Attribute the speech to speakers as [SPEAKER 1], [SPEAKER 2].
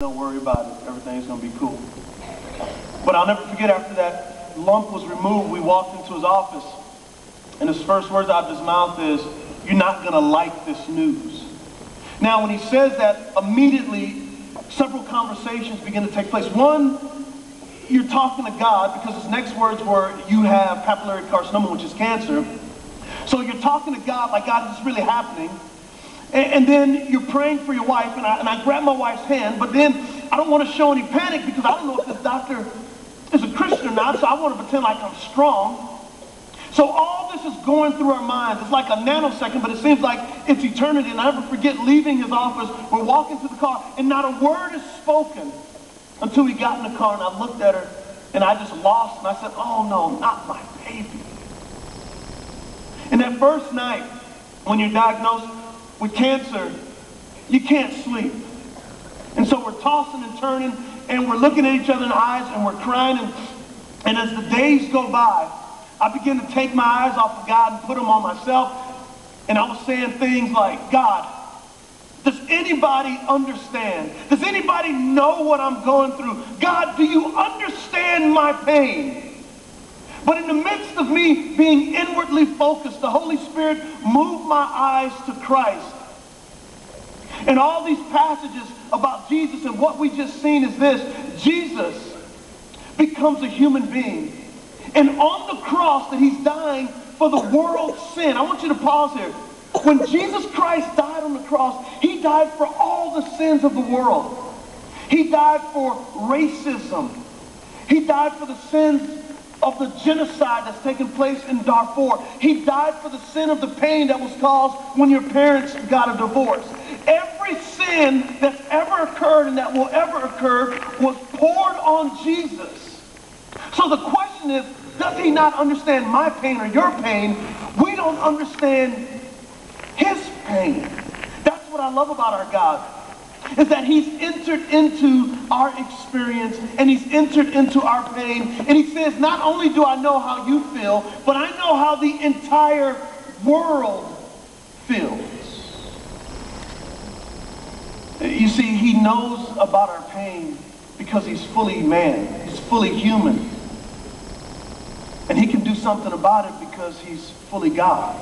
[SPEAKER 1] Don't worry about it. Everything's going to be cool. But I'll never forget, after that lump was removed, we walked into his office, and his first words out of his mouth is, "You're not going to like this news." Now, when he says that, immediately several conversations begin to take place. One, you're talking to God, because his next words were, "You have papillary carcinoma," which is cancer. So you're talking to God like, "God, is this really happening?" And then you're praying for your wife, and I grab my wife's hand, but then I don't want to show any panic because I don't know if this doctor is a Christian or not, so I want to pretend like I'm strong. So all this is going through our minds. It's like a nanosecond, but it seems like it's eternity. And I never forget leaving his office. We're walking to the car, and not a word is spoken until we got in the car, and I looked at her, and I just lost, and I said, "Oh no, not my baby." And that first night, when you're diagnosed with cancer, you can't sleep. And so we're tossing and turning, and we're looking at each other in the eyes, and we're crying. And as the days go by, I begin to take my eyes off of God and put them on myself. And I was saying things like, "God, does anybody understand? Does anybody know what I'm going through? God, do you understand my pain?" But in the midst of me being inwardly focused, the Holy Spirit moved my eyes to Christ. And all these passages about Jesus and what we just seen is this: Jesus becomes a human being. And on the cross that he's dying for the world's sin. I want you to pause here. When Jesus Christ died on the cross, he died for all the sins of the world. He died for racism. He died for the sins of the genocide that's taken place in Darfur. He died for the sin of the pain that was caused when your parents got a divorce. Every sin that's ever occurred and that will ever occur was poured on Jesus. So the question is, does he not understand my pain or your pain? We don't understand his pain. That's what I love about our God, is that he's entered into our experience and he's entered into our pain. And he says, not only do I know how you feel, but I know how the entire world feels. You see, he knows about our pain because he's fully man. He's fully human. And he can do something about it because he's fully God.